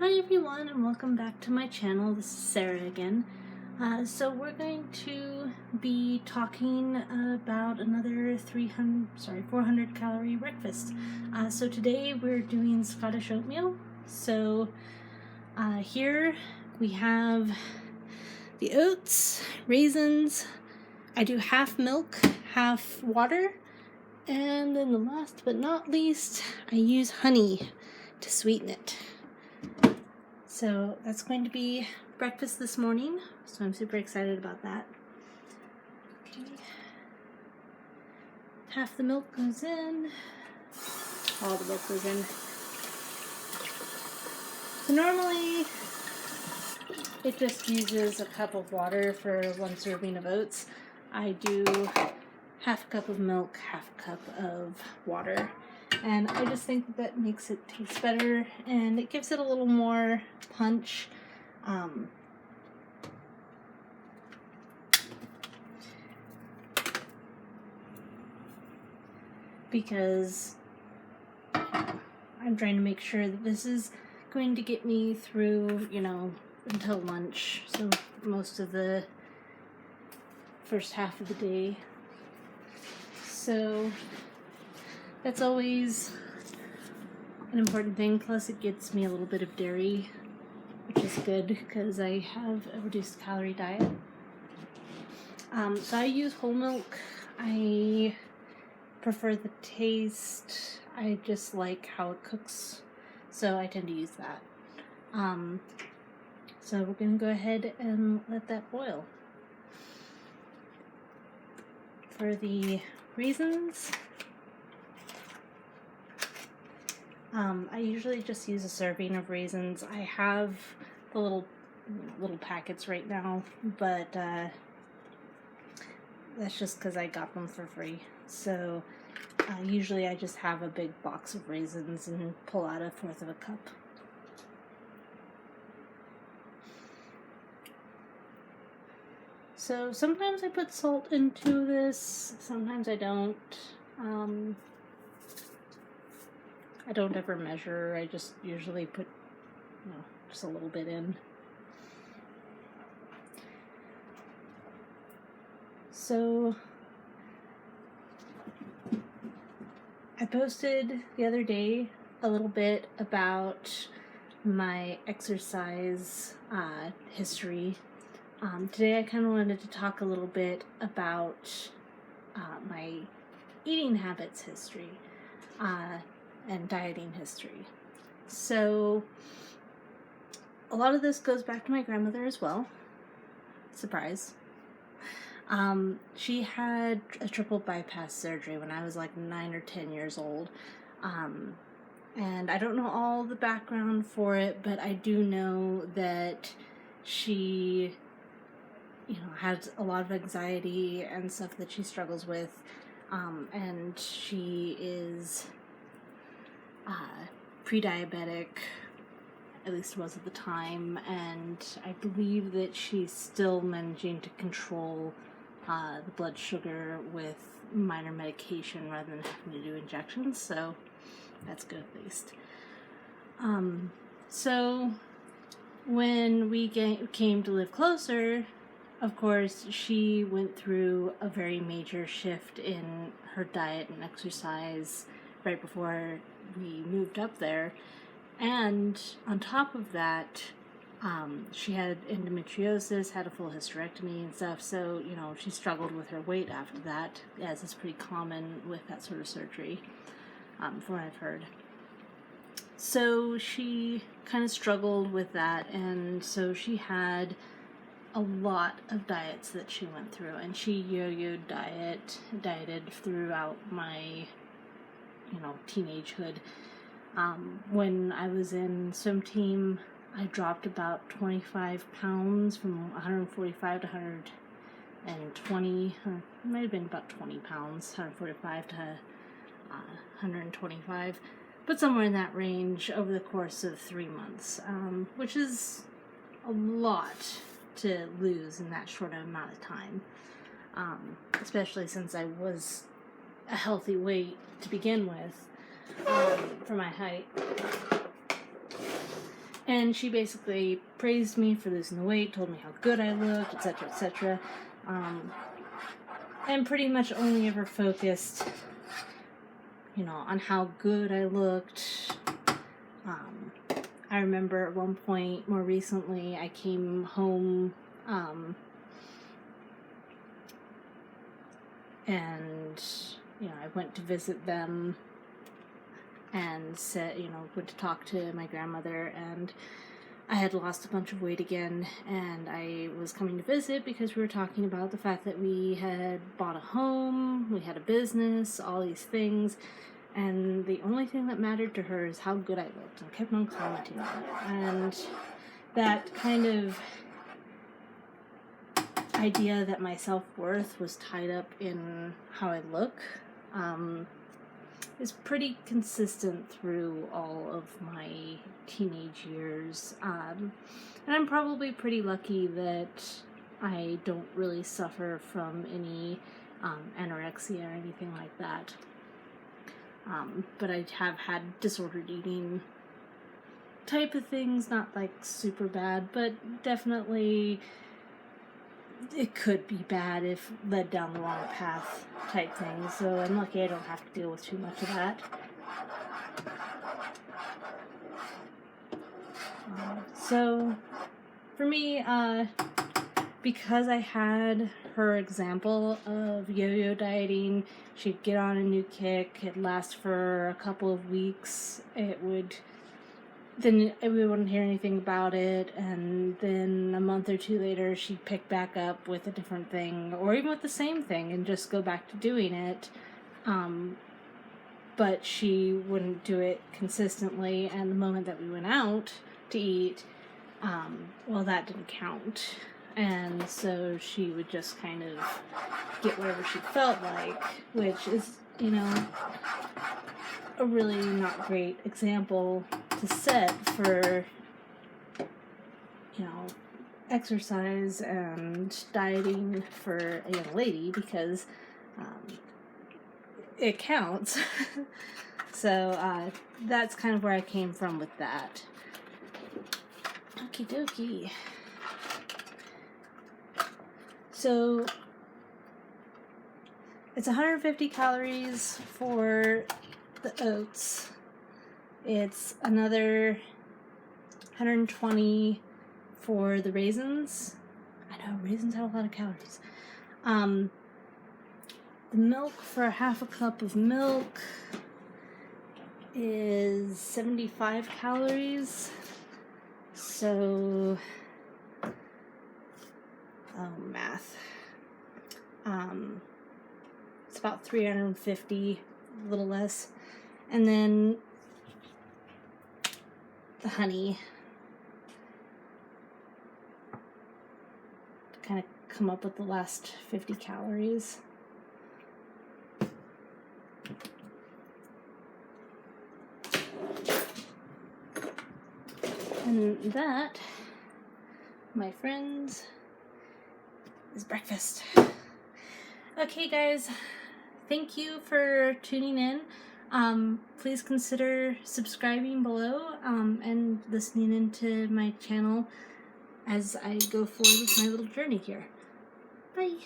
Hi everyone and welcome back to my channel. This is Sarah again. So we're going to be talking about another 400 calorie breakfast. So today we're doing Scottish oatmeal. So here we have the oats, raisins. I do half milk, half water. And then the last but not least, I use honey to sweeten it. So that's going to be breakfast this morning, so I'm super excited about that. Okay. Half the milk goes in, all the milk goes in. So normally it just uses a cup of water for 1 serving of oats. I do half a cup of milk, half a cup of water. And I just think that makes it taste better and it gives it a little more punch. Because I'm trying to make sure that this is going to get me through, until lunch. So most of the first half of the day. So that's always an important thing. Plus it gets me a little bit of dairy, which is good because I have a reduced calorie diet. So I use whole milk. I prefer the taste. I just like how it cooks, so I tend to use that. So we're going to go ahead and let that boil. For the raisins, I usually just use a serving of raisins. I have the little packets right now, but that's just because I got them for free. So usually I just have a big box of raisins and pull out 1/4 of a cup. So sometimes I put salt into this, sometimes I don't. I don't ever measure, I just usually put just a little bit in. So I posted the other day a little bit about my exercise history. Today I kind of wanted to talk a little bit about my eating habits history and dieting history. So a lot of this goes back to my grandmother as well. Surprise. She had a triple bypass surgery when I was like 9 or 10 years old. And I don't know all the background for it, but I do know that she, has a lot of anxiety and stuff that she struggles with. And she is pre-diabetic, at least most of the time, and I believe that she's still managing to control the blood sugar with minor medication rather than having to do injections, so that's good at least. So when we came to live closer, of course, she went through a very major shift in her diet and exercise right before we moved up there. And on top of that, she had endometriosis, had a full hysterectomy and stuff, so, she struggled with her weight after that, as is pretty common with that sort of surgery, from what I've heard. So she kind of struggled with that, and so she had a lot of diets that she went through, and she yo-yoed dieted throughout my, teenagehood. When I was in swim team, I dropped about 25 pounds from 145 to 120, or it might have been about 20 pounds, 145 to 125, but somewhere in that range over the course of 3 months, which is a lot to lose in that short amount of time, especially since I was a healthy weight to begin with for my height. And she basically praised me for losing the weight, told me how good I looked, etc., etc. And pretty much only ever focused, on how good I looked. I remember at one point, more recently, I came home, and, I went to visit them and went to talk to my grandmother, and I had lost a bunch of weight again, and I was coming to visit because we were talking about the fact that we had bought a home, we had a business, all these things, and the only thing that mattered to her is how good I looked, and kept on commenting on it. And that kind of idea that my self-worth was tied up in how I look is pretty consistent through all of my teenage years. And I'm probably pretty lucky that I don't really suffer from any anorexia or anything like that. But I have had disordered eating type of things, not like super bad, but definitely it could be bad if led down the wrong path type thing. So I'm lucky I don't have to deal with too much of that. So for me, because I had her example of yo-yo dieting, she'd get on a new kick, it'd last for a couple of weeks, then we wouldn't hear anything about it, and then a month or two later she'd pick back up with a different thing, or even with the same thing, and just go back to doing it. But she wouldn't do it consistently, and the moment that we went out to eat, that didn't count. And so she would just kind of get whatever she felt like, which is, a really not great example to set for, exercise and dieting for a young lady, because it counts. So that's kind of where I came from with that. Okie dokie. So it's 150 calories for the oats. It's another 120 for the raisins. I know raisins have a lot of calories. The milk, for half a cup of milk, is 75 calories. So, math. It's about 350, a little less. And then the honey, to kind of come up with the last 50 calories. And that, my friends, is breakfast. Okay, guys, thank you for tuning in. Please consider subscribing below and listening into my channel as I go forward with my little journey here. Bye.